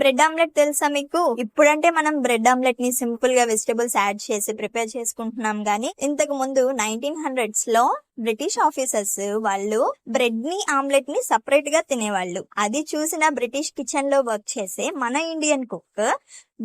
Bread omelette తెలుసా మీకు? ఇప్పుడంటే మనం బ్రెడ్ ఆమ్లెట్ ని సింపుల్ గా వెజిటబుల్స్ యాడ్ చేసి ప్రిపేర్ చేసుకుంటున్నాం గానీ ఇంతకు ముందు 1900s లో బ్రిటిష్ ఆఫీసర్స్ వాళ్ళు బ్రెడ్ ని ఆమ్లెట్ ని సపరేట్ గా తినేవాళ్ళు. అది చూసిన బ్రిటిష్ కిచెన్ లో వర్క్ చేసే మన ఇండియన్ కుక్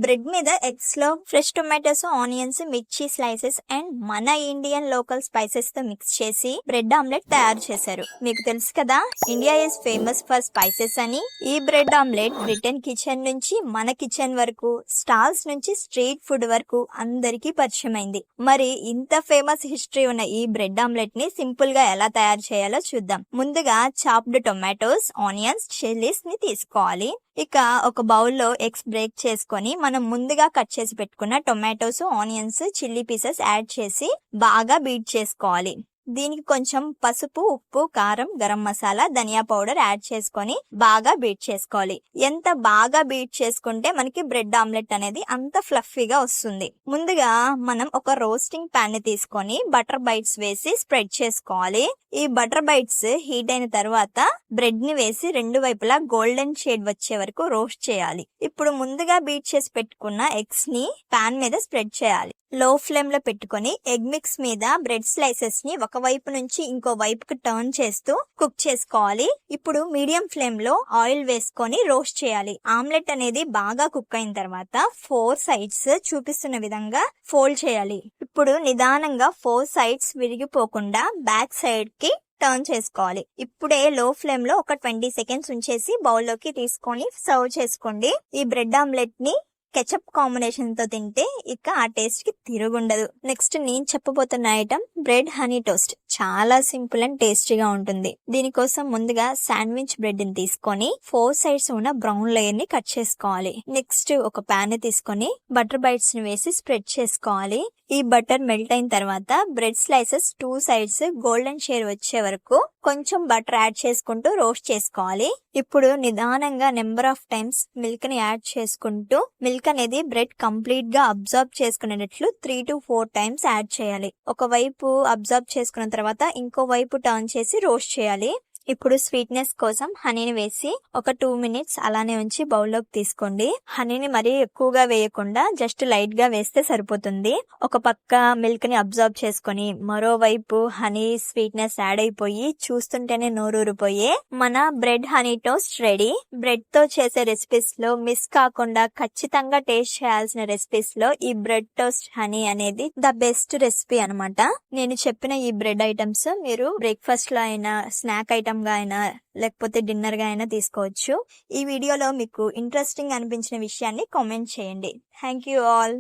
బ్రెడ్ మీద ఎగ్స్ లో ఫ్రెష్ టొమాటోస్, ఆనియన్స్, మిర్చి స్లైసెస్ అండ్ మన ఇండియన్ లోకల్ స్పైసెస్ తో మిక్స్ చేసి బ్రెడ్ ఆమ్లెట్ తయారు చేశారు. మీకు తెలుసు కదా, India is famous for spices అని. ఈ బ్రెడ్ ఆమ్లెట్ బ్రిటన్ కిచెన్ నుంచి మన కిచెన్ వరకు, స్టాల్స్ నుంచి స్ట్రీట్ ఫుడ్ వరకు అందరికీ పరిచయం అయింది. మరి ఇంత ఫేమస్ హిస్టరీ ఉన్న ఈ బ్రెడ్ ఆమ్లెట్ ని సింపుల్ గా ఎలా తయారు చేయాలో చూద్దాం. ముందుగా చాప్డ్ టొమాటోస్, ఆనియన్స్, చిల్లీస్ ని తీసుకోవాలి. ఇక ఒక బౌల్లో ఎగ్స్ బ్రేక్ చేసుకొని మనం ముందుగా కట్ చేసి పెట్టుకున్న tomatoes, onions, chilli pieces add చేసి బాగా బీట్ చేసుకోవాలి. దీనికి కొంచెం పసుపు, ఉప్పు, కారం, గరం మసాలా, ధనియా పౌడర్ యాడ్ చేసుకొని బాగా బీట్ చేసుకోవాలి. ఎంత బాగా బీట్ చేసుకుంటే మనకి బ్రెడ్ ఆమ్లెట్ అనేది అంత ఫ్లఫీగా వస్తుంది. ముందుగా మనం ఒక రోస్టింగ్ ప్యాన్ ని తీసుకొని బటర్ బైట్స్ వేసి స్ప్రెడ్ చేసుకోవాలి. ఈ బటర్ బైట్స్ హీట్ అయిన తర్వాత బ్రెడ్ ని వేసి రెండు వైపులా గోల్డెన్ షేడ్ వచ్చే వరకు రోస్ట్ చేయాలి. ఇప్పుడు ముందుగా బీట్ చేసి పెట్టుకున్న ఎగ్స్ ని ప్యాన్ మీద స్ప్రెడ్ చేయాలి. లో ఫ్లేమ్ లో పెట్టుకొని ఎగ్ మిక్స్ మీద బ్రెడ్ స్లైసెస్ ని ఒక వైపు నుంచి ఇంకో వైపుకి టర్న్ చేస్తూ కుక్ చేసుకోవాలి. ఇప్పుడు మీడియం ఫ్లేమ్ లో ఆయిల్ వేసుకొని రోస్ట్ చేయాలి. ఆమ్లెట్ అనేది బాగా కుక్ అయిన తర్వాత 4 సైడ్స్ చూపిస్తున్న విధంగా ఫోల్డ్ చేయాలి. ఇప్పుడు నిదానంగా 4 సైడ్స్ విరిగిపోకుండా బ్యాక్ సైడ్ కి టర్న్ చేసుకోవాలి. ఇప్పుడే లో ఫ్లేమ్ లో ఒక 20 సెకండ్స్ ఉంచేసి బౌల్లోకి తీసుకొని సర్వ్ చేసుకోండి. ఈ బ్రెడ్ ఆమ్లెట్ ని కెచప్ కాంబినేషన్ తో తింటే ఇక ఆ టేస్ట్ కి తిరుగుండదు. నెక్స్ట్ నేను చెప్పబోతున్న ఐటమ్ బ్రెడ్ హనీ టోస్ట్. చాలా సింపుల్ అండ్ టేస్టీగా ఉంటుంది. దీనికోసం ముందుగా శాండ్విచ్ బ్రెడ్ ని తీసుకొని 4 సైడ్స్ ఉన్న బ్రౌన్ లేయర్ ని కట్ చేసుకోవాలి. నెక్స్ట్ ఒక ప్యాన్ ని తీసుకొని బటర్ బైట్స్ ని వేసి స్ప్రెడ్ చేసుకోవాలి. ఈ బటర్ మెల్ట్ అయిన తర్వాత bread slices 2 sides golden shade వచ్చే వరకు కొంచెం బటర్ యాడ్ చేసుకుంటూ రోస్ట్ చేసుకోవాలి. ఇప్పుడు నిదానంగా నెంబర్ ఆఫ్ టైమ్స్ మిల్క్ ని యాడ్ చేసుకుంటూ మిల్క్ అనేది బ్రెడ్ కంప్లీట్ గా అబ్జర్వ్ చేసుకునేటట్లు 3 to 4 టైమ్స్ యాడ్ చేయాలి. ఒక వైపు అబ్జర్వ్ చేసుకున్న తర్వాత ఇంకో వైపు టర్న్ చేసి రోస్ట్ చేయాలి. ఇప్పుడు స్వీట్నెస్ కోసం హనీని వేసి ఒక 2 మినిట్స్ అలానే ఉంచి బౌల్లోకి తీసుకోండి. హనీని మరీ ఎక్కువగా వేయకుండా జస్ట్ లైట్ గా వేస్తే సరిపోతుంది. ఒక పక్క మిల్క్ ని అబ్జర్వ్ చేసుకొని మరోవైపు హనీ స్వీట్నెస్ యాడ్ అయిపోయి చూస్తుంటేనే నోరూరిపోయే మన bread honey toast ready. Bread తో చేసే రెసిపీస్ లో మిస్ కాకుండా ఖచ్చితంగా టేస్ట్ చేయాల్సిన రెసిపీస్ లో ఈ బ్రెడ్ టోస్ట్ హనీ అనేది ద బెస్ట్ రెసిపీ అన్నమాట. నేను చెప్పిన ఈ బ్రెడ్ ఐటమ్స్ మీరు బ్రేక్ఫాస్ట్ లో అయినా, స్నాక్ ఐటమ్ గా అయినా, లేకపోతే డిన్నర్ గా అయినా తీసుకోవచ్చు. ఈ వీడియోలో మీకు ఇంట్రెస్టింగ్ అనిపించిన విషయాన్ని కామెంట్ చేయండి. Thank you all.